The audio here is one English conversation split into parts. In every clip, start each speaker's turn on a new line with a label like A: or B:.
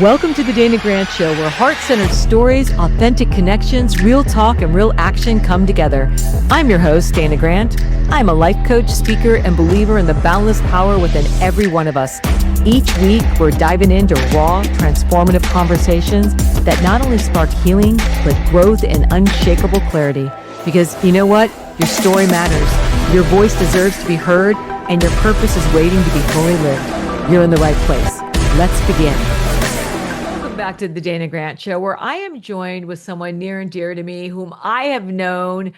A: Welcome to the Dana Grant Show, where heart-centered stories, authentic connections, real talk, and real action come together. I'm your host, Dana Grant. I'm a life coach, speaker, and believer in the boundless power within every one of us. Each week, we're diving into raw, transformative conversations that not only spark healing, but growth and unshakable clarity. Because you know what? Your story matters. Your voice deserves to be heard, and your purpose is waiting to be fully lived. You're in the right place. Let's begin. Back to the Dana Grant Show, where I am joined with someone near and dear to me, whom I have known,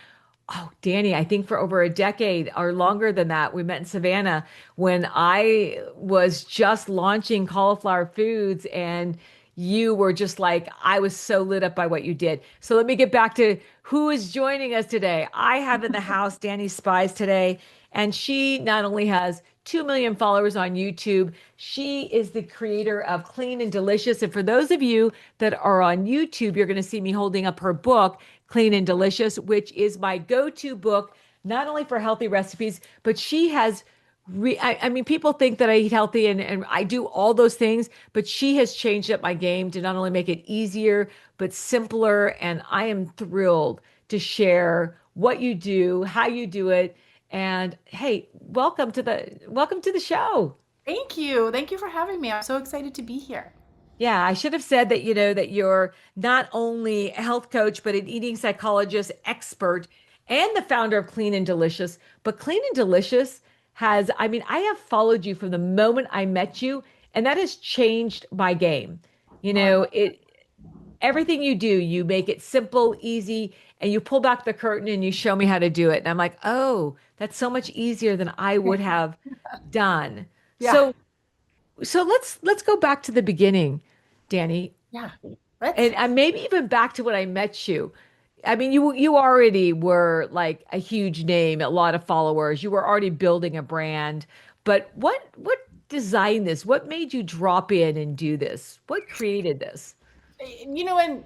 A: Dani, I think for over a decade or longer than that. We met in Savannah when I was just launching Cauliflower Foods, and you were just like, I was so lit up by what you did. So let me get back to who is joining us today. I have in the house Dani Spies today, and she not only has 2 million followers on YouTube. She is the creator of Clean and Delicious. And for those of you that are on YouTube, you're going to see me holding up her book, Clean and Delicious, which is my go-to book, not only for healthy recipes, but she has I mean, people think that I eat healthy and I do all those things, but she has changed up my game to not only make it easier, but simpler. And I am thrilled to share what you do, how you do it. And hey, welcome to the show.
B: Thank you. Thank you for having me. I'm so excited to be here.
A: Yeah, I should have said that, that you're not only a health coach, but an eating psychologist expert and the founder of Clean and Delicious. But Clean and Delicious I mean, I have followed you from the moment I met you, and that has changed my game. You
B: Oh, I
A: know,
B: love
A: it everything you do, you make it simple, easy, and you pull back the curtain and you show me how to do it. And I'm like, oh, that's so much easier than I would
B: that.
A: have done.
B: Yeah,
A: So let's go back to the beginning, Dani,
B: yeah. Let's.
A: and maybe even back to when I met you. I mean, you already were like a huge name, a lot of followers. You were already building a brand. But what designed this? What made you drop in and do this? What created this?
B: And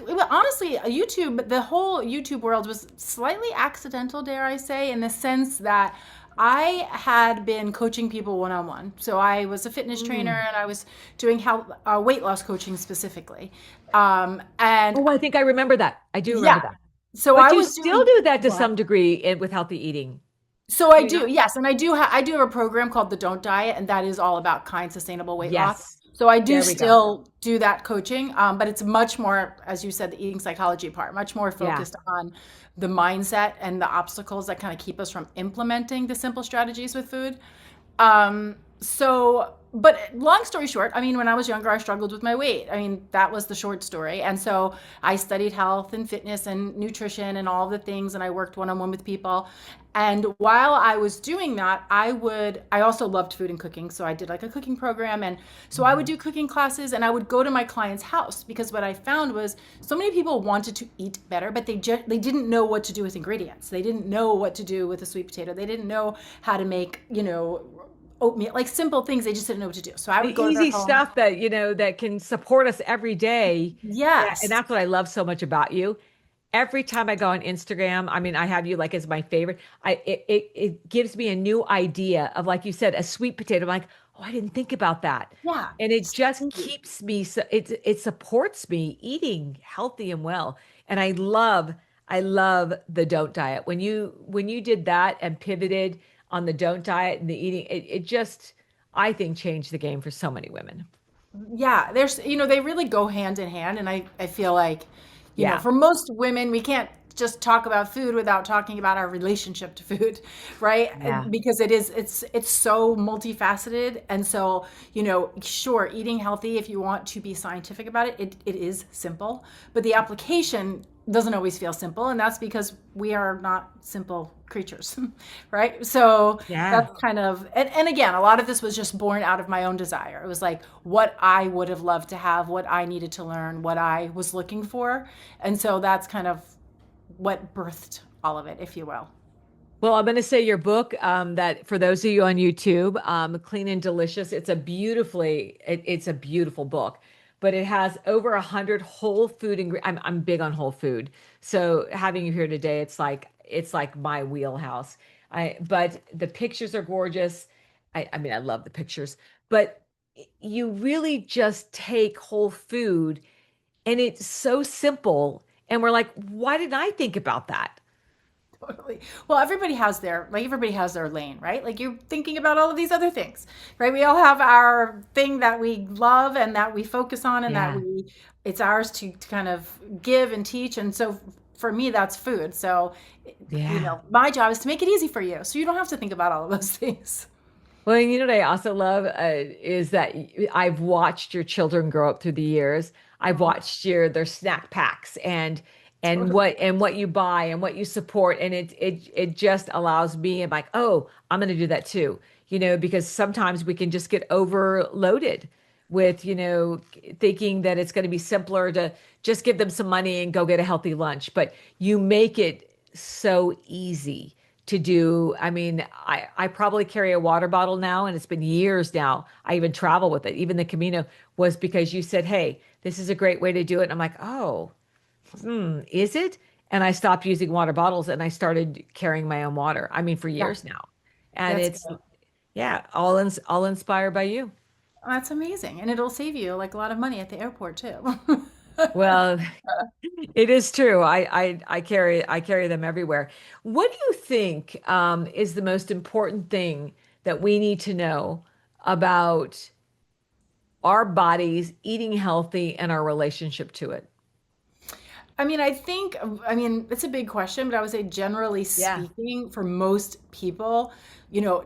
B: well, honestly, YouTube, the whole YouTube world was slightly accidental, dare I say, in the sense that I had been coaching people one on one. So I was a fitness trainer
A: Mm.
B: and I was doing health, weight loss coaching specifically. And
A: Oh, I think I remember that. I do remember
B: yeah,
A: that.
B: so
A: But
B: I
A: you
B: was
A: still
B: doing
A: do that to
B: what?
A: some degree with healthy eating.
B: So I
A: Do you
B: do,
A: not?
B: yes, and I do have a program called the Don't Diet, and that is all about kind, sustainable weight loss.
A: Yes.
B: So I do
A: There we go.
B: still do that coaching, but it's much more, as you said, the eating psychology part, much more
A: Yeah.
B: focused on the mindset and the obstacles that kind of keep us from implementing the simple strategies with food. But long story short, I mean, when I was younger, I struggled with my weight. I mean, that was the short story. And so I studied health and fitness and nutrition and all the things, and I worked one on one with people. And while I was doing that, I also loved food and cooking. So I did like a cooking program. And so I would
A: Mhm.
B: do cooking classes and I would go to my client's house because what I found was so many people wanted to eat better, but they didn't know what to do with ingredients. They didn't know what to do with a sweet potato. They didn't know how to make, oatmeal, like simple things. They just didn't know what to do. So I
A: The
B: would go to their
A: easy
B: home.
A: stuff that, that can support us every day. And
B: Yes.
A: that's what I love so much about you. Every time I go on Instagram, I mean, I have you like as my favorite. It gives me a new idea of, like you said, a sweet potato. I'm like, oh, I didn't think about that.
B: Yeah.
A: And it just
B: Thank you.
A: keeps me so it supports me eating healthy and well. And I love the don't diet. When you did that and pivoted on the don't diet and the eating, it just I think changed the game for so many women.
B: Yeah, they really go hand in hand. And I feel like,
A: Yeah.
B: for most women, we can't just talk about food without talking about our relationship to food, right?
A: Yeah.
B: Because it's so multifaceted. And so, sure, eating healthy, if you want to be scientific about it, it is simple, but the application doesn't always feel simple. And that's because we are not simple creatures, right? So
A: Yeah.
B: that's kind of, and again, a lot of this was just born out of my own desire. It was like what I would have loved to have, what I needed to learn, what I was looking for. And so that's kind of what birthed all of it, if you will.
A: Well, I'm going to say your book, that for those of you on YouTube, Clean and Delicious, it's a beautiful book, but it has over 100 whole food I'm big on whole food. So having you here today, it's like my wheelhouse. But the pictures are gorgeous. I mean, I love the pictures, but you really just take whole food and it's so simple. And we're like, why didn't I think about that?
B: Totally. Well, everybody has their lane, right? Like you're thinking about all of these other things, right? We all have our thing that we love and that we focus on and that
A: Yeah.
B: we it's ours to kind of give and teach. And so for me, that's food. So,
A: Yeah.
B: my job is to make it easy for you, so you don't have to think about all of those things.
A: Well, you know what I also love is that I've watched your children grow up through the years. I've
B: Mhm.
A: watched their snack packs and
B: Totally.
A: what you buy and what you support, and it just allows me. I'm like, oh, I'm going to do that too. Because sometimes we can just get overloaded with thinking that it's going to be simpler to just give them some money and go get a healthy lunch, but you make it so easy to do. I mean, I probably carry a water bottle now, and it's been years now. I even travel with it. Even the Camino was because you said, "Hey, this is a great way to do it." And I'm like, "Oh, is it?" And I stopped using water bottles and I started carrying my own water. I mean, for
B: Yeah,
A: years now. And
B: that's
A: it's
B: good.
A: yeah, all inspired by you.
B: That's amazing, and it'll save you like a lot of money at the airport too.
A: Well, it is true. I carry them everywhere. What do you think is the most important thing that we need to know about our bodies, eating healthy, and our relationship to it?
B: It's a big question, but I would say generally
A: Yeah.
B: speaking, for most people,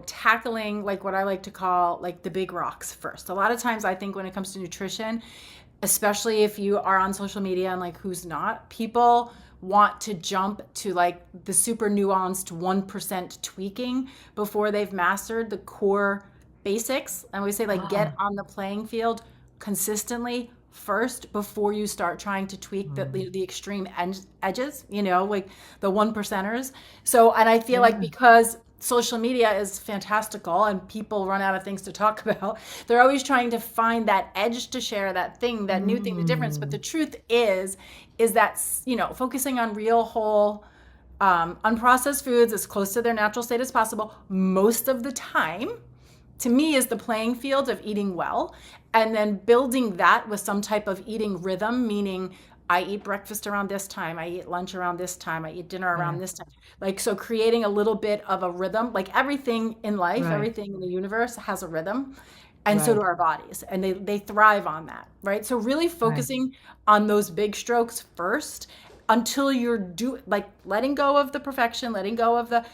B: tackling like what I like to call like the big rocks first. A lot of times I think when it comes to nutrition, especially if you are on social media and like who's not, people want to jump to like the super nuanced 1% tweaking before they've mastered the core basics. And we say like get
A: Ah.
B: on the playing field consistently first before you start trying to tweak
A: Mm.
B: the extreme edges, like the one percenters. So, and I feel like
A: Yeah.
B: because social media is fantastical and people run out of things to talk about, they're always trying to find that edge to share, that thing, that new thing, the difference. But the
A: Mm.
B: truth is that, focusing on real whole unprocessed foods as close to their natural state as possible most of the time, to me, is the playing field of eating well, and then building that with some type of eating rhythm, meaning I eat breakfast around this time, I eat lunch around this time, I eat dinner around
A: Right.
B: this time. Like, so creating a little bit of a rhythm, like everything in life,
A: Right.
B: everything in the universe has a rhythm. And so do
A: Right.
B: our bodies, and they thrive on that, right? So really
A: Right.
B: focusing on those big strokes first until you're like letting go of the perfection, letting go of the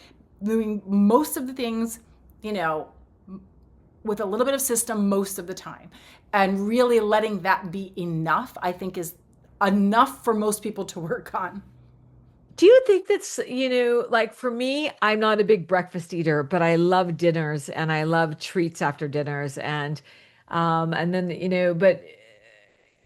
B: doing most of the things, you know, with a little bit of system most of the time, and really letting that be enough, I think, is enough for most people to work on.
A: Do you think that's, like for me, I'm not a big breakfast eater, but I love dinners and I love treats after dinners and then, but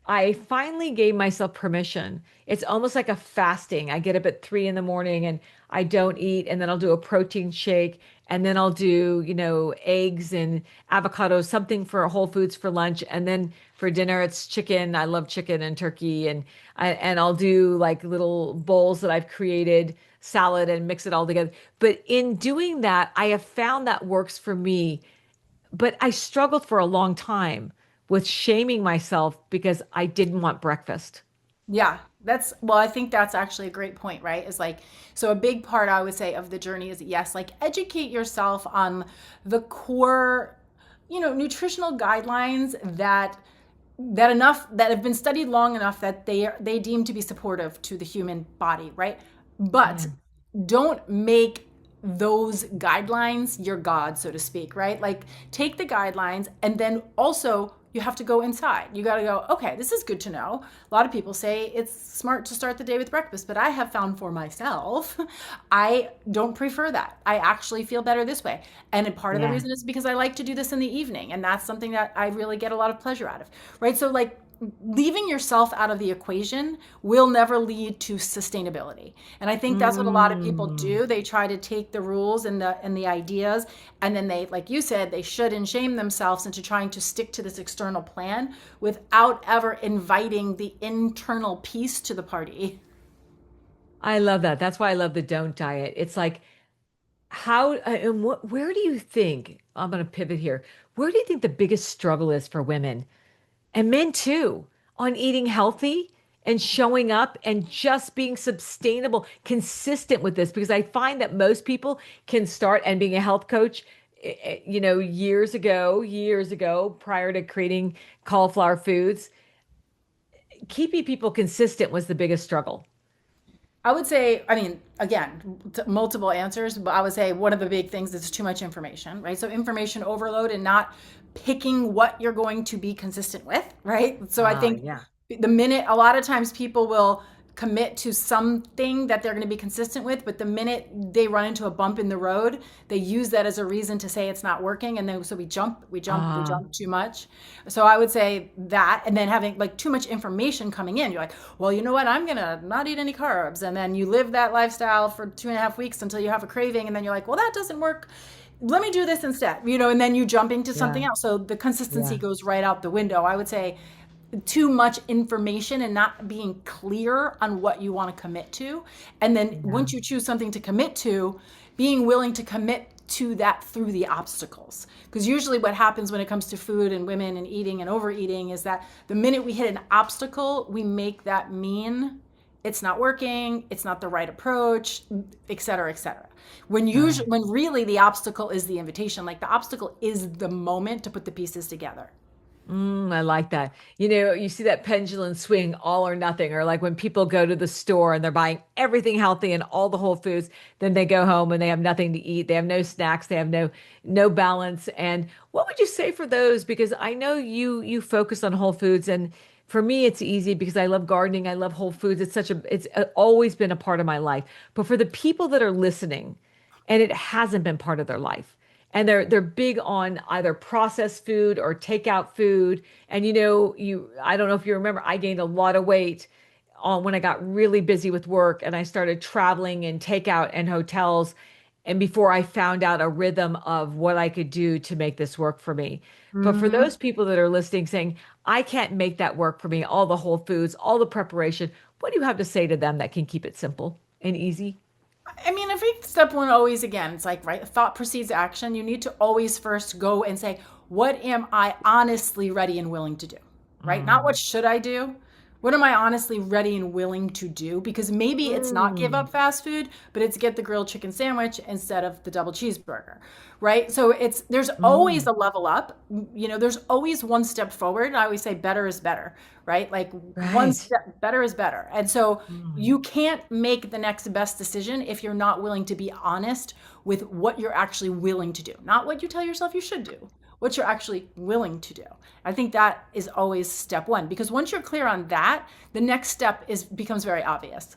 A: I finally gave myself permission. It's almost like a fasting. I get up at 3 in the morning and I don't eat, and then I'll do a protein shake, and then I'll do, eggs and avocados, something for Whole Foods for lunch, and then for dinner it's chicken. I love chicken and turkey, and I'll do like little bowls that I've created, salad, and mix it all together. But in doing that, I have found that works for me, but I struggled for a long time with shaming myself because I didn't want breakfast.
B: Yeah, well, I think that's actually a great point, right? Is like, so a big part I would say of the journey is yes, like educate yourself on the core, nutritional guidelines that have been studied long enough that they deem to be supportive to the human body, right? But
A: Mm.
B: don't make those guidelines your god, so to speak, right? Like take the guidelines, and then also you have to go inside. You got to go, okay, this is good to know. A lot of people say it's smart to start the day with breakfast, but I have found for myself, I don't prefer that. I actually feel better this way. And part of the
A: Yeah.
B: reason is because I like to do this in the evening, and that's something that I really get a lot of pleasure out of, right? So, like, leaving yourself out of the equation will never lead to sustainability. And I think that's what a lot of people
A: Mm.
B: do. They try to take the rules and the ideas, and then they, like you said, they should and shame themselves into trying to stick to this external plan without ever inviting the internal piece to the party.
A: I love that. That's why I love the don't diet. It's like how and what where do you think, I'm going to pivot here. Where do you think the biggest struggle is for women and men too on eating healthy and showing up and just being sustainable, consistent with this? Because I find that most people can start and being a health coach, years ago, prior to creating cauliflower foods, keeping people consistent was the biggest struggle.
B: I would say, I mean, again, multiple answers, but I would say one of the big things is too much information, right? So information overload and not picking what you're going to be consistent with, right? So I
A: Ah,
B: think
A: yeah.
B: the minute a lot of times people will commit to something that they're going to be consistent with, but the minute they run into a bump in the road, they use that as a reason to say it's not working, and then so we
A: Ah,
B: jump too much. So I would say that, and then having like too much information coming in, you're like, well, you know what, I'm gonna not eat any carbs, and then you live that lifestyle for 2.5 weeks until you have a craving, and then you're like, well, that doesn't work, let me do this instead, and then you jump into something
A: yeah,
B: else, so the consistency
A: yeah,
B: goes right out the window. I would say too much information and not being clear on what you want to commit to. And then
A: yeah.
B: once you choose something to commit to, being willing to commit to that through the obstacles. Because usually what happens when it comes to food and women and eating and overeating is that the minute we hit an obstacle, we make that mean it's not working, it's not the right approach, et cetera, et cetera.
A: Right.
B: When really the obstacle is the invitation, like the obstacle is the moment to put the pieces together.
A: I like that. You see that pendulum swing, all or nothing, or like when people go to the store and they're buying everything healthy and all the whole foods, then they go home and they have nothing to eat. They have no snacks, they have no balance. And what would you say for those? Because I know you focus on whole foods, and for me it's easy because I love gardening, I love whole foods. It's always been a part of my life. But for the people that are listening and it hasn't been part of their life, and they're big on either processed food or takeout food. And I don't know if you remember, I gained a lot of weight on when I got really busy with work and I started traveling and takeout and hotels, and before I found out a rhythm of what I could do to make this work for me. But for
B: Mm-hmm.
A: those people that are listening saying, I can't make that work for me, all the whole foods, all the preparation, what do you have to say to them that can keep it simple and easy?
B: I mean, I think step one always, again, it's like, right, thought precedes action. You need to always first go and say, what am I honestly ready and willing to do? Right? Not what
A: Mm.
B: should I do? What am I honestly ready and willing to do? Because maybe it's not give
A: Mm.
B: up fast food, but it's get the grilled chicken sandwich instead of the double cheeseburger. Right? So there's always
A: Mm.
B: a level up. There's always one step forward. I always say better is better, right? Like one
A: Right.
B: step better is better. And so
A: Mm.
B: you can't make the next best decision if you're not willing to be honest with what you're actually willing to do, not what you tell yourself you should do, what you're actually willing to do. I think that is always step one, because once you're clear on that, the next step is becomes very obvious.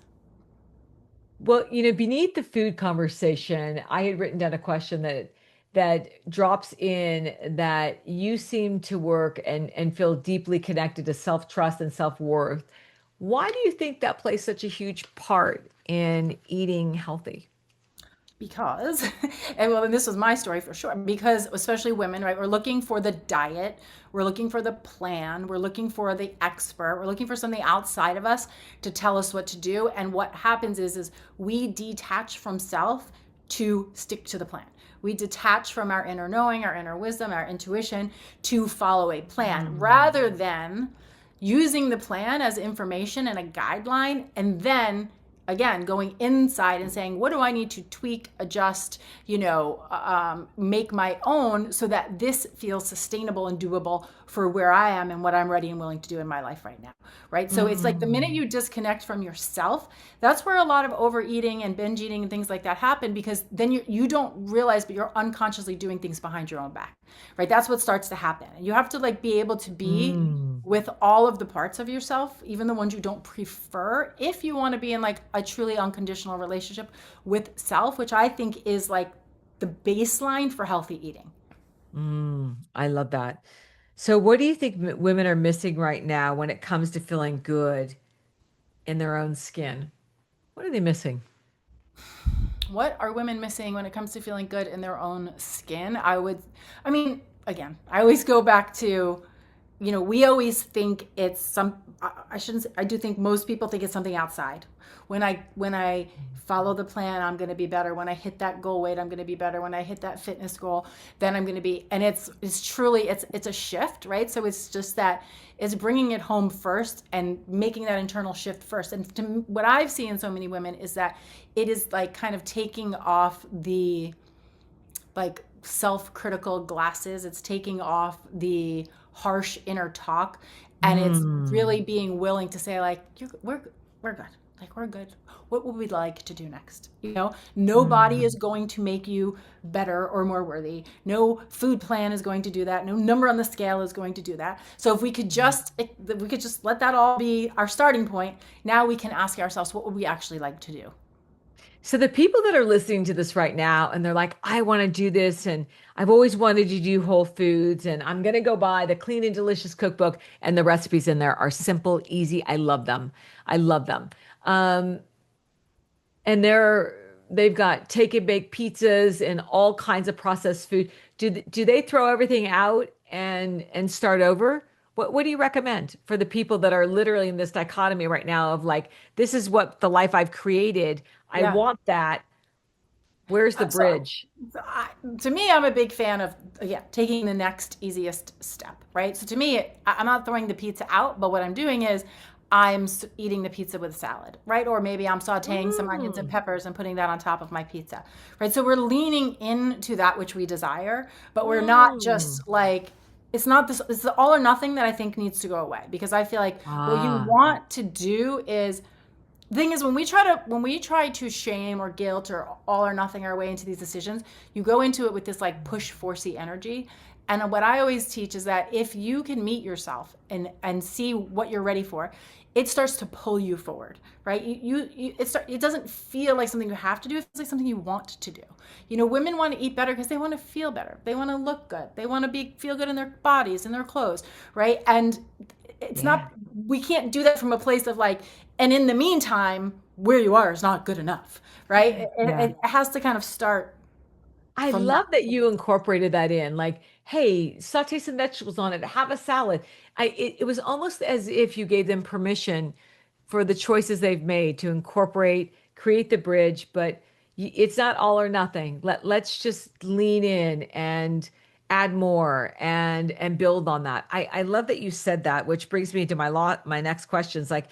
A: Well, beneath the food conversation, I had written down a question that drops in that you seem to work and feel deeply connected to self-trust and self-worth. Why do you think that plays such a huge part in eating healthy?
B: Because and well, and this was my story for sure, because especially women, right, we're looking for the diet, we're looking for the plan, we're looking for the expert, we're looking for something outside of us to tell us what to do. And what happens is we detach from self to stick to the plan. We detach from our inner knowing, our inner wisdom, our intuition to follow a plan,
A: Mm.
B: rather than using the plan as information and a guideline, and then again going inside and saying, what do I need to tweak, adjust, make my own, so that this feels sustainable and doable for where I am and what I'm ready and willing to do in my life right now. Right? So it's like the minute
A: Mm.
B: you disconnect from yourself, that's where a lot of overeating and binge eating and things like that happen, because then you don't realize, but you're unconsciously doing things behind your own back. Right? That's what starts to happen. And you have to like be able to be
A: Mm.
B: with all of the parts of yourself, even the ones you don't prefer, if you want to be in like a truly unconditional relationship with self, which I think is like the baseline for healthy eating.
A: I love that. So, what do you think women are missing right now when it comes to feeling good in their own skin? What are they missing?
B: What are women missing when it comes to feeling good in their own skin? I mean, again, I always go back to we always think it's I shouldn't say, I do think most people think it's something outside. When I follow the plan, I'm going to be better. When I hit that goal weight, I'm going to be better. When I hit that fitness goal, then I'm going to be, and it's truly, it's a shift, right? So it's just that it's bringing it home first and making that internal shift first. And what I've seen in so many women is that it is like kind of taking off the like self-critical glasses. It's taking off the harsh inner talk, and it's really
A: Mm.
B: being willing to say like, we're good. Like, we're good. What would we like to do next? Nobody is
A: Mm.
B: going to make you better or more worthy. No food plan is going to do that. No number on the scale is going to do that. So if we could just let that all be our starting point, now we can ask ourselves, what would we actually like to do?
A: So the people that are listening to this right now and they're like, I want to do this and I've always wanted to do whole foods and I'm going to go buy the Clean and Delicious cookbook and the recipes in there are simple, easy. I love them. I love them. Um, and they've got take and bake pizzas and all kinds of processed food. Do they throw everything out and start over? What do you recommend for the people that are literally in this dichotomy right now of like, this is what the life I've created. I
B: Yeah.
A: want that. Where's the
B: So,
A: bridge?
B: I, to me, I'm a big fan of, yeah, taking the next easiest step, right? So to me, I'm not throwing the pizza out, but what I'm doing is I'm eating the pizza with salad, right? Or maybe I'm sauteing some onions and
A: Mm,
B: peppers and putting that on top of my pizza, right? So we're leaning into that which we desire, but we're not
A: mm.
B: just like, it's the all or nothing that I think needs to go away, because I feel like what you
A: Ah,
B: want to do is, the thing is, when we try to shame or guilt or all or nothing our way into these decisions, you go into it with this like push forcey energy. And what I always teach is that if you can meet yourself and see what you're ready for, it starts to pull you forward, right? It doesn't feel like something you have to do. It feels like something you want to do. Women want to eat better because they want to feel better. They want to look good. They want to be feel good in their bodies, in their clothes, right? And it's
A: yeah,
B: not, we can't do that from a place of like, and in the meantime, where you are is not good enough, right?
A: yeah.
B: It has to kind of start
A: I
B: from
A: love
B: that.
A: that you incorporated that in. Like, hey, saute some vegetables on it, have a salad. It was almost as if you gave them permission for the choices they've made to incorporate, create the bridge, but it's not all or nothing. Let's just lean in and add more and build on that. I love that you said that, which brings me to my next questions. Like,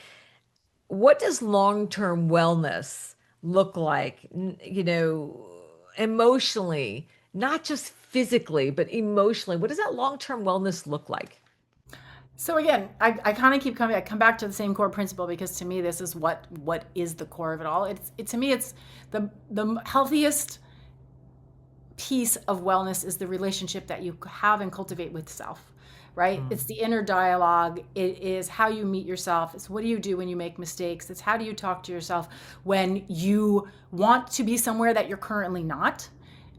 A: what does long-term wellness look like, emotionally, not just physically, but emotionally? What does that long-term wellness look like?
B: So again, I kind of I come back to the same core principle, because to me this is what is the core of it all. To me it's the healthiest piece of wellness is the relationship that you have and cultivate with self, right? It's
A: Mm.
B: the inner dialogue. It is how you meet yourself. It's what do you do when you make mistakes. It's how do you talk to yourself when you want to be somewhere that you're currently not,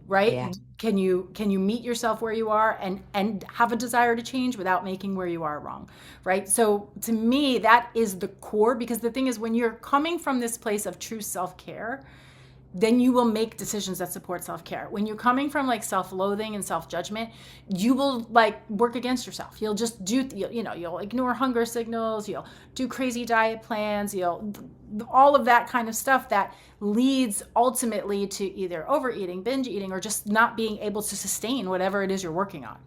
B: right?
A: Yeah.
B: Can you meet yourself where you are and have a desire to change without making where you are wrong, right? So to me that is the core, because the thing is, when you're coming from this place of true self-care, then you will make decisions that support self-care. When you're coming from like self-loathing and self-judgment, you will like work against yourself. You'll just do, you'll ignore hunger signals, you'll do crazy diet plans, you'll all of that kind of stuff that leads ultimately to either overeating, binge eating, or just not being able to sustain whatever it is you're working on.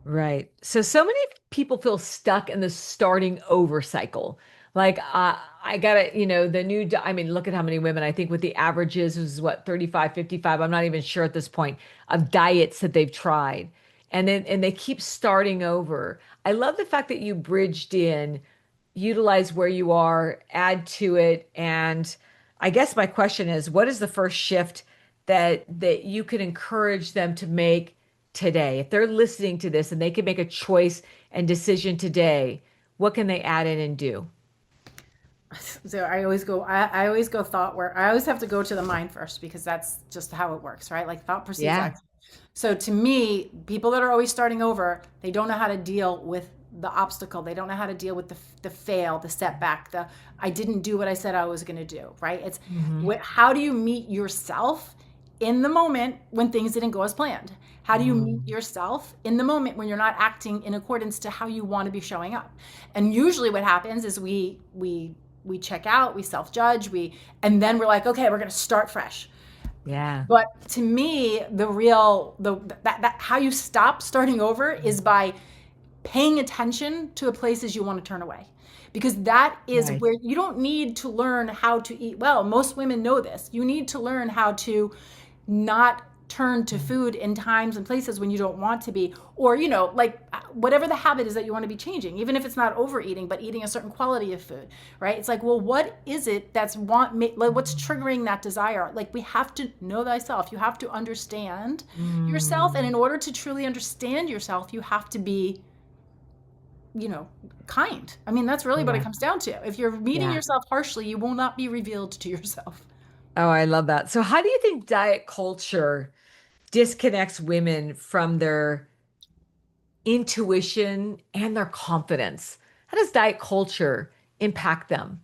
A: Right. So many people feel stuck in the starting over cycle. Like, I got to, the I mean, look at how many women, I think with the averages is what, 35, 55. I'm not even sure at this point of diets that they've tried. And they keep starting over. I love the fact that you bridged in, utilize where you are, add to it. And I guess my question is, what is the first shift that you could encourage them to make today? If they're listening to this and they can make a choice and decision today, what can they add in and do?
B: So I always go thought, where I always have to go to the mind first, because that's just how it works, right? Like thought precedes
A: Yeah.
B: action. So to me, people that are always starting over, they don't know how to deal with the obstacle. They don't know how to deal with the fail, the setback, the I didn't do what I said I was going to do, right? It's
A: Hmm.
B: how do you meet yourself in the moment when things didn't go as planned? How do you meet
C: Mm.
B: yourself in the moment when you're not acting in accordance to how you want to be showing up? And usually what happens is we check out, we self-judge, and then we're like, okay, we're going to start fresh.
C: Yeah.
B: But to me, the real the that how you stop starting over is by paying attention to the places you want to turn away. Because that is
C: Right.
B: where you don't need to learn how to eat well. Most women know this. You need to learn how to not turn to
C: Mm.
B: food in times and places when you don't want to be, or like whatever the habit is that you want to be changing, even if it's not overeating but eating a certain quality of food, right? It's like, well, what is it that's like, what's triggering that desire? Like, we have to know thyself. You have to understand yourself, and in
C: Mm.
B: order to truly understand yourself, you have to be kind. I mean, that's really what it
C: Yeah.
B: comes down to. If you're meeting
C: Yeah.
B: yourself harshly, you will not be revealed to yourself.
C: Oh, I love that. So, how do you think diet culture disconnects women from their intuition and their confidence? How does diet culture impact them?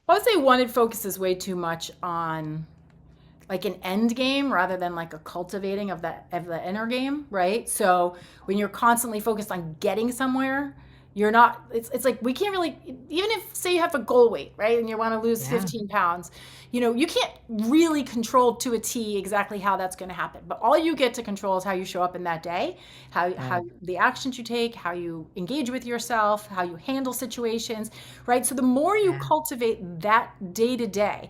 B: I would say one, it focuses way too much on like an end game rather than like a cultivating of the inner game, right? So when you're constantly focused on getting somewhere, you're not it's like we can't really, even if say you have a goal weight, right? And you want to lose
C: Yeah.
B: 15 pounds, you can't really control to a T exactly how that's going to happen. But all you get to control is how you show up in that day, how
C: Right.
B: the actions you take, how you engage with yourself, how you handle situations, right? So the more you
C: Yeah.
B: cultivate that day to day,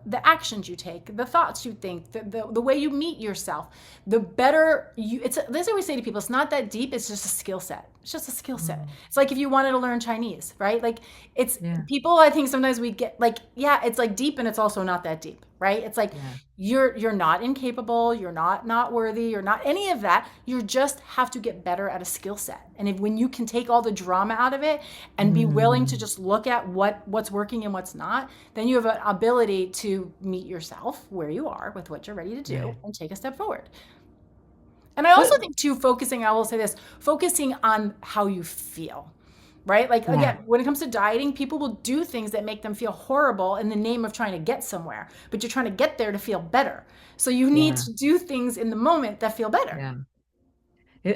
B: the actions you take, the thoughts you think, the way you meet yourself, the better you. It's this I always say to people. It's not that deep. It's just a skill set. It's just a skill set.
C: Mm.
B: It's like if you wanted to learn Chinese, right? Like it's
C: Yeah.
B: people. I think sometimes we get like, yeah, it's like deep, and it's also not that deep, right? It's like
C: Yeah.
B: you're not incapable. You're not worthy. You're not any of that. You just have to get better at a skill set. And if when you can take all the drama out of it and be willing to
C: Mm.
B: just look at what's working and what's not, then you have an ability to meet yourself where you are with what you're ready to do
C: Right.
B: and take a step forward. And I also
C: What?
B: think too, I will say this, focusing on how you feel, right? Like
C: Yeah.
B: again, when it comes to dieting, people will do things that make them feel horrible in the name of trying to get somewhere, but you're trying to get there to feel better. So you need
C: Yeah.
B: to do things in the moment that feel better.
C: Yeah.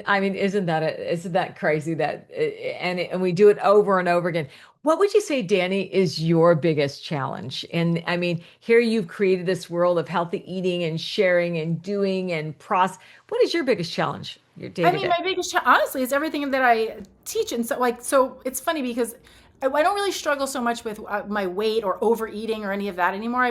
C: I mean, isn't that crazy that and we do it over and over again. What would you say, Danny, is your biggest challenge? And I mean, here you've created this world of healthy eating and sharing and doing and process. What is your biggest challenge, your day
B: I
C: to
B: mean,
C: day?
B: my biggest honestly, is everything that I teach, and so it's funny because I don't really struggle so much with my weight or overeating or any of that anymore.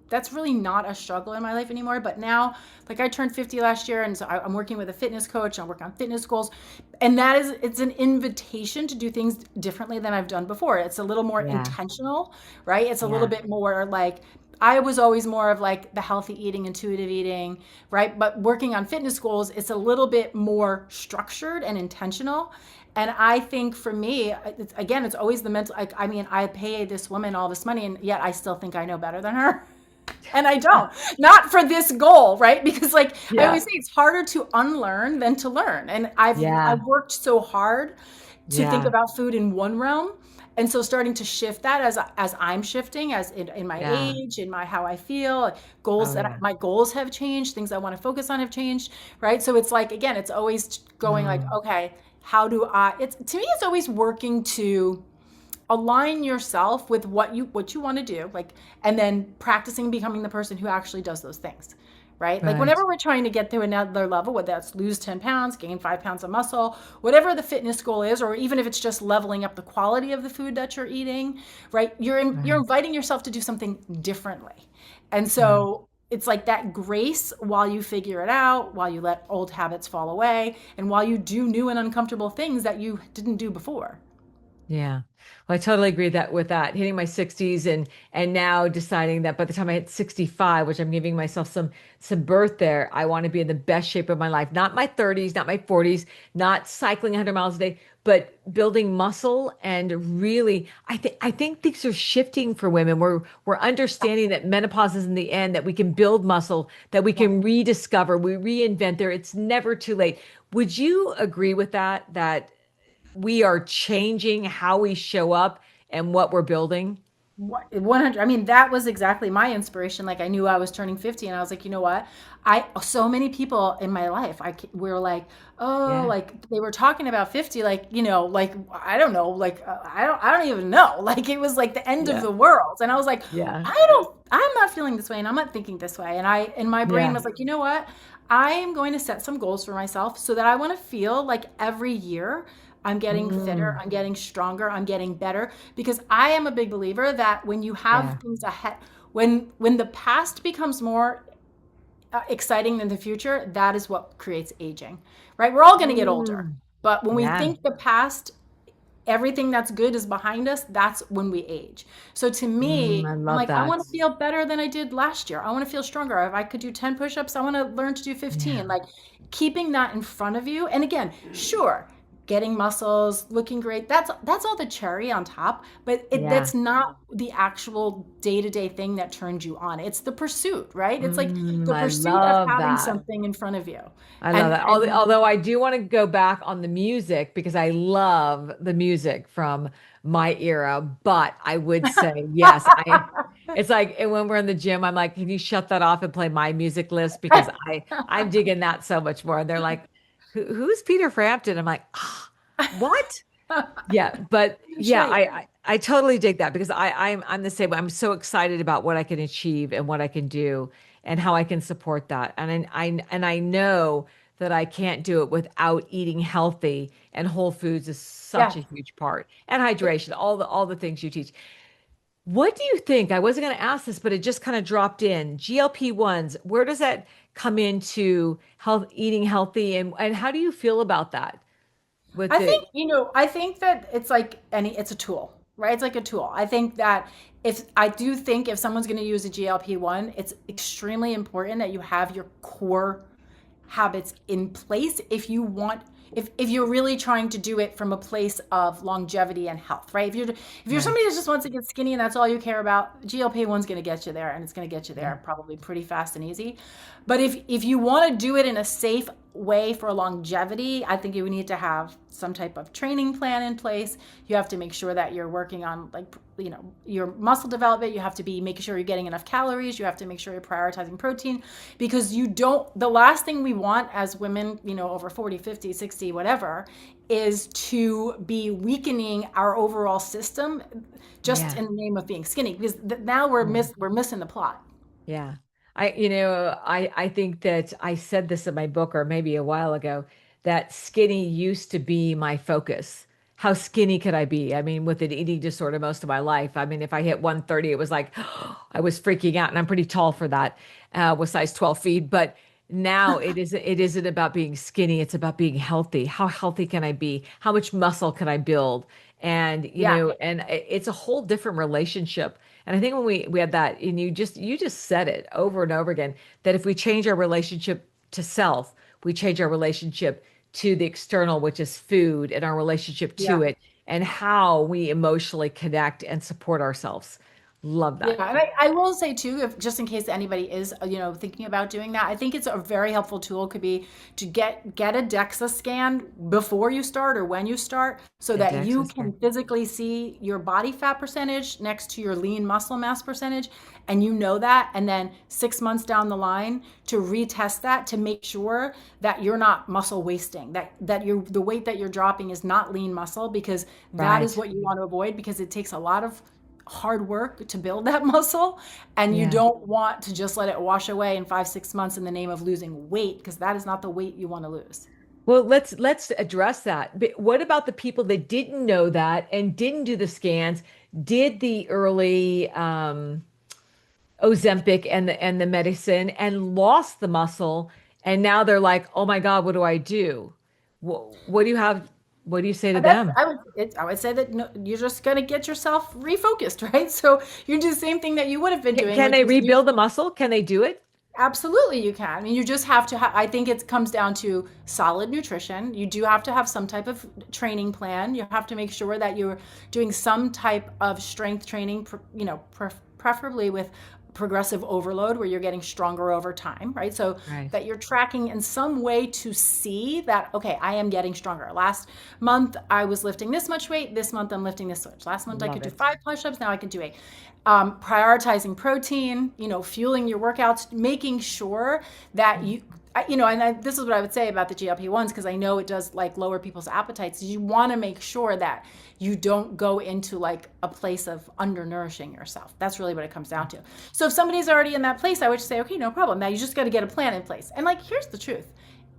B: That's really not a struggle in my life anymore. But now, like I turned 50 last year, and so I'm working with a fitness coach. And I work on fitness goals, and it's an invitation to do things differently than I've done before. It's a little more
C: Yeah.
B: intentional, right? It's a little
C: Yeah.
B: bit more like I was always more of like the healthy eating, intuitive eating, right? But working on fitness goals, it's a little bit more structured and intentional. And I think for me, it's always the mental. Like, I mean, I pay this woman all this money, and yet I still think I know better than her. And I don't. Not for this goal, right? Because like I always
C: Yeah.
B: say, it's harder to unlearn than to learn. And I've
C: Yeah.
B: worked so hard to think
C: Yeah.
B: about food in one realm, and so starting to shift that as I'm shifting, as in my
C: Yeah.
B: age, in my how I feel, like, goals
C: Oh yeah.
B: my goals have changed, things I want to focus on have changed, right? So it's like, again, it's always going like,
C: Mm.
B: okay, how do I? It's to me, it's always working to align yourself with what you want to do, like, and then practicing becoming the person who actually does those things, right? Like
C: Right.
B: whenever we're trying to get to another level, whether that's lose 10 pounds, gain 5 pounds of muscle, whatever the fitness goal is, or even if it's just leveling up the quality of the food that you're eating, right? You're
C: Right.
B: inviting yourself to do something differently. And
C: Yeah.
B: so it's like that grace while you figure it out, while you let old habits fall away, and while you do new and uncomfortable things that you didn't do before.
C: Yeah. Well, I totally agree that with that, hitting my 60s and now deciding that by the time I hit 65, which I'm giving myself some birth there, I want to be in the best shape of my life. Not my 30s, not my 40s, not cycling 100 miles a day, but building muscle and really I think things are shifting for women. We're understanding that menopause is in the end, that we can build muscle, that we
B: Yeah.
C: can rediscover, we reinvent there. It's never too late. Would you agree with that we are changing how we show up and what we're building?
B: 100. I mean, that was exactly my inspiration. Like I knew I was turning 50 and I was like, you know what? So many people in my life, were like, oh,
C: Yeah.
B: like they were talking about 50, like, like, I don't know, like, I don't even know. Like it was like the end of
C: Yeah.
B: the world. And I was like,
C: Yeah.
B: I'm not feeling this way and I'm not thinking this way. And my brain
C: Yeah.
B: was like, you know what? I am going to set some goals for myself so that I want to feel like every year I'm getting fitter,
C: Mm.
B: I'm getting stronger, I'm getting better because I am a big believer that when you have
C: Yeah.
B: things ahead, when the past becomes more exciting than the future, that is what creates aging. Right? We're all going to get older.
C: Mm.
B: But when we
C: Yeah.
B: think the past, everything that's good is behind us, that's when we age. So to me,
C: I
B: I'm
C: love
B: like, I
C: that.
B: want to feel better than I did last year. I want to feel stronger. If I could do 10 push-ups, I want to learn to do
C: Yeah.
B: 15. Like keeping that in front of you. And again, sure, getting muscles, looking great. That's all the cherry on top, but
C: Yeah.
B: that's not the actual day-to-day thing that turns you on. It's the pursuit, right? It's like the
C: I
B: pursuit of
C: love
B: having
C: that.
B: something in front of you.
C: I love
B: And
C: that.
B: and
C: Although I do want to go back on the music because I love the music from my era, but I would say yes, it's like and when we're in the gym, I'm like, can you shut that off and play my music list? Because I'm digging that so much more. And they're like, who's Peter Frampton? I'm like, "Ah, what? Yeah, but
B: That's
C: yeah,
B: right.
C: I totally dig that because I'm the same. I'm so excited about what I can achieve and what I can do and how I can support that. And I know that I can't do it without eating healthy and whole foods is such
B: Yeah.
C: a huge part. And hydration, all the things you teach. What do you think? I wasn't going to ask this, but it just kind of dropped in. GLP-1s, where does that come into health, eating healthy and how do you feel about that with the
B: I think that it's like it's a tool, right? It's like a tool. I think that if someone's going to use a GLP-1, it's extremely important that you have your core habits in place if you're really trying to do it from a place of longevity and health, right? If you're
C: right?
B: somebody that just wants to get skinny and that's all you care about, GLP-1's going to get you there and it's going to get you
C: Yeah.
B: there probably pretty fast and easy. But if you want to do it in a safe way for longevity, I think you need to have some type of training plan in place. You have to make sure that you're working on your muscle development. You have to be making sure you're getting enough calories. You have to make sure you're prioritizing protein because the last thing we want as women, over 40, 50, 60, whatever, is to be weakening our overall system just
C: Yeah.
B: in the name of being skinny because now we're missing the plot.
C: Yeah. I think that I said this in my book or maybe a while ago that skinny used to be my focus. How skinny could I be? I mean, with an eating disorder most of my life. I mean, if I hit 130, it was like I was freaking out, and I'm pretty tall for that, with size 12 feet. But now it isn't about being skinny, it's about being healthy. How healthy can I be? How much muscle can I build? And
B: Yeah.
C: it's a whole different relationship. And I think when we had that, and you just said it over and over again, that if we change our relationship to self, we change our relationship to the external, which is food, and our relationship
B: Yeah.
C: to it, and how we emotionally connect and support ourselves. Love
B: Yeah,
C: that.
B: and I will say too, if just in case anybody is, thinking about doing that, I think it's a very helpful tool could be to get a DEXA scan before you start or when you start, so
C: A
B: that you
C: DEXA
B: can
C: scan.
B: physically see your body fat percentage next to your lean muscle mass percentage, and you know that, and then 6 months down the line to retest that to make sure that you're not muscle wasting, that the weight that you're dropping is not lean muscle, because that is
C: Right.
B: what you want to avoid because it takes a lot of hard work to build that muscle, and you
C: Yeah.
B: don't want to just let it wash away in 5 6 months in the name of losing weight, because that is not the weight you want to lose.
C: Well, let's address that. But what about the people that didn't know that and didn't do the scans, did the early Ozempic and the medicine and lost the muscle, and now they're like, "Oh my God, what do I do?" What do you have? What do you say to
B: That's
C: them?
B: I would say that no, you're just going to get yourself refocused, right? So you do the same thing that you would have been doing,
C: Can
B: which
C: they
B: is you.
C: rebuild the muscle? Can they do it?
B: Absolutely, you can. I mean, you just have to. I think it comes down to solid nutrition. You do have to have some type of training plan. You have to make sure that you're doing some type of strength training. Preferably with progressive overload where you're getting stronger over time, right? So
C: Right.
B: that you're tracking in some way to see that, okay, I am getting stronger. Last month I was lifting this much weight. This month I'm lifting this much. Last month I could
C: Love
B: do
C: it.
B: 5 push-ups. Now I can do 8. Prioritizing protein, fueling your workouts, making sure that this is what I would say about the GLP-1s, because I know it does like lower people's appetites. You want to make sure that you don't go into like a place of undernourishing yourself. That's really what it comes down to. So if somebody's already in that place, I would say, okay, no problem. Now you just got to get a plan in place. And like, here's the truth.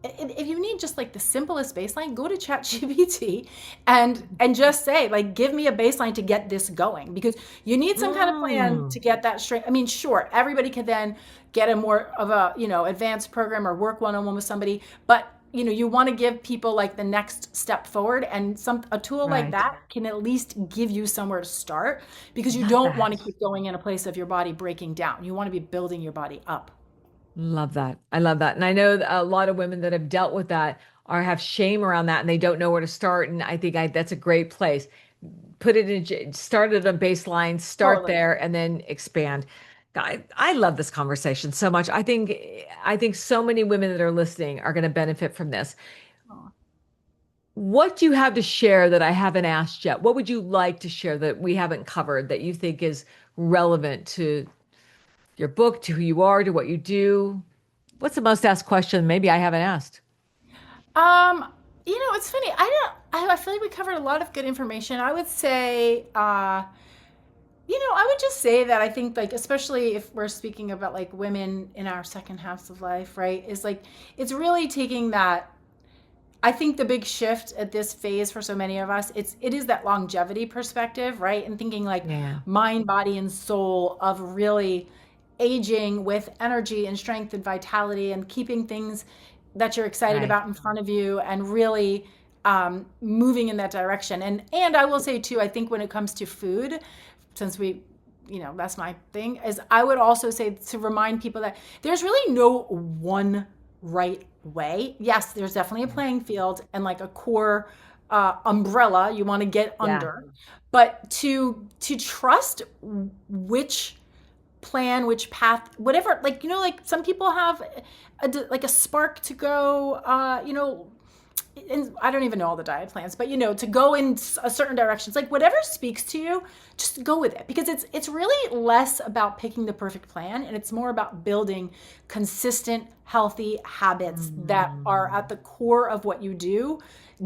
B: If you need just like the simplest baseline, go to ChatGPT and just say, like, give me a baseline to get this going, because you need some kind of plan
C: Mm,
B: to get that straight. I mean, sure, everybody could then get a more of a, advanced program or work one-on-one with somebody, but you want to give people like the next step forward, and a tool like
C: right.
B: that can at least give you somewhere to start, because you
C: Love
B: don't
C: that.
B: want to keep going in a place of your body breaking down. You want to be building your body up.
C: Love that. I love that. And I know a lot of women that have dealt with that are have shame around that and they don't know where to start. And I think that's a great place. Put it in, start at a baseline, start
B: Totally.
C: there, and then expand. I love this conversation so much. I think so many women that are listening are going to benefit from this. What do you have to share that I haven't asked yet? What would you like to share that we haven't covered that you think is relevant to your book, to who you are, to what you do? What's the most asked question maybe I haven't asked?
B: Um, it's funny. I feel like we covered a lot of good information. I would say, I would just say that I think, like, especially if we're speaking about like women in our second halves of life, right? Is like, it's really taking that. I think the big shift at this phase for so many of us, it is that longevity perspective, right? And thinking like
C: Yeah,
B: mind, body, and soul of really aging with energy and strength and vitality, and keeping things that you're excited
C: right.
B: about in front of you, and really moving in that direction. And I will say too, I think when it comes to food, since that's my thing, is I would also say to remind people that there's really no one right way. Yes, there's definitely a playing field and like a core umbrella you want to get
C: Yeah,
B: under, but to trust which plan, which path, whatever. Like, like some people have like a spark to go, and I don't even know all the diet plans, but to go in a certain direction. It's like whatever speaks to you, just go with it, because it's really less about picking the perfect plan, and it's more about building consistent, healthy habits that are at the core of what you do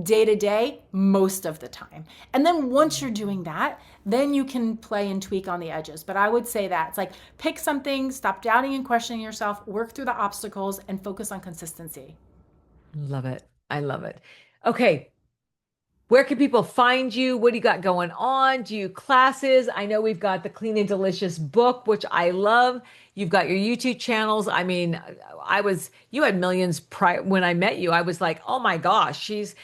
B: day to day most of the time. And then once you're doing that, then you can play and tweak on the edges. But I would say that it's like, pick something, stop doubting and questioning yourself, work through the obstacles, and focus on consistency.
C: love it. I love it. Okay, where can people find you? What do you got going on? Do you classes? I know we've got the Clean and Delicious book, which I love. You've got your YouTube channels. I mean, you had millions prior when I met you. I was like, oh my gosh, she's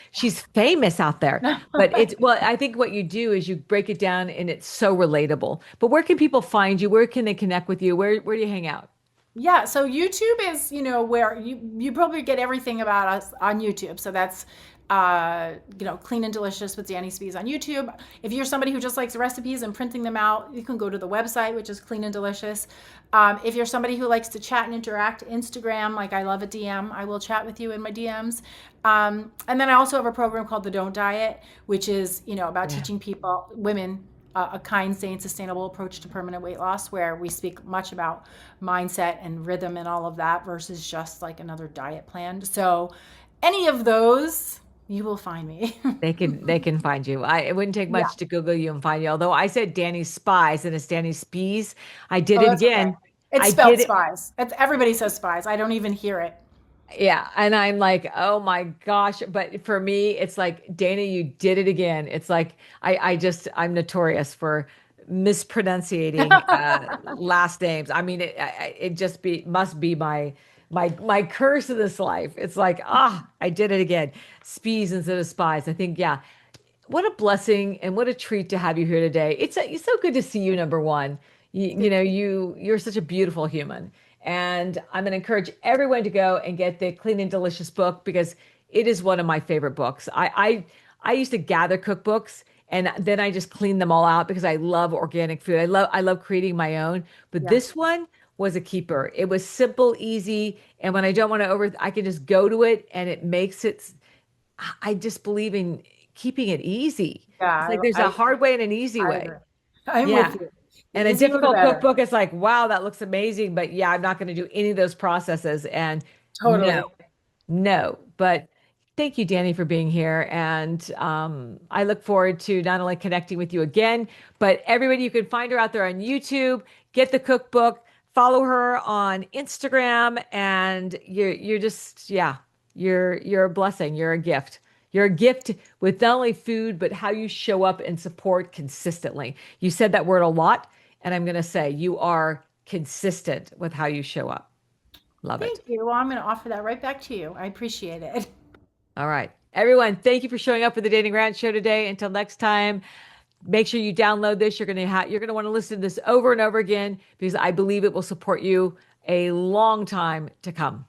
C: famous out there. But well, I think what you do is you break it down and it's so relatable. But where can people find you? Where can they connect with you? Where do you hang out?
B: Yeah, so YouTube is, where you probably get everything about us on YouTube. So that's Clean and Delicious with Dani Spies on YouTube. If you're somebody who just likes recipes and printing them out, you can go to the website, which is Clean and Delicious. If you're somebody who likes to chat and interact, Instagram, like I love a DM, I will chat with you in my DMs. And then I also have a program called the Don't Diet, which is, about
C: Yeah.
B: teaching people, women, a kind, sane, sustainable approach to permanent weight loss, where we speak much about mindset and rhythm and all of that versus just like another diet plan. So any of those, you will find me.
C: They can find you. It wouldn't take
B: Yeah.
C: much to Google you and find you. Although I said Dani Spies and it's Dani Spies. I did
B: Oh,
C: it
B: that's okay.
C: again.
B: It's
C: I
B: spelled
C: did it.
B: spies. Everybody says spies. I don't even hear it.
C: Yeah. And I'm like, oh my gosh. But for me, it's like, Dana, you did it again. It's like I'm notorious for mispronunciating last names. I mean, it just must be my curse of this life. It's like, I did it again. Spies instead of spies. I think, yeah. What a blessing and what a treat to have you here today. It's so good to see you, number one. You're such a beautiful human. And I'm going to encourage everyone to go and get the Clean and Delicious book because it is one of my favorite books. I used to gather cookbooks and then I just cleaned them all out because I love organic food. I love creating my own. But
B: Yeah.
C: this one, was a keeper. It was simple, easy, and when I don't want to I can just go to it, and it makes it. I just believe in keeping it easy. It's like
B: Yeah,
C: there's a hard way and an easy
B: I agree.
C: way.
B: I'm with
C: Yeah.
B: you. The
C: And a
B: easier the
C: difficult
B: better.
C: cookbook is like, wow, that looks amazing. But yeah, I'm not going to do any of those processes. And no,
B: Totally.
C: no. But thank you, Dani, for being here. And I look forward to not only connecting with you again, but everybody, you can find her out there on YouTube, get the cookbook, follow her on Instagram, and you're just, yeah, you're a blessing. You're a gift. You're a gift with not only food, but how you show up and support consistently. You said that word a lot, and I'm going to say you are consistent with how you show up. Love it.
B: Thank you. Well, I'm going to offer that right back to you. I appreciate it.
C: All right. Everyone, thank you for showing up for the Dating Grant Show today. Until next time, make sure you download this. You're going to want to listen to this over and over again because I believe it will support you a long time to come.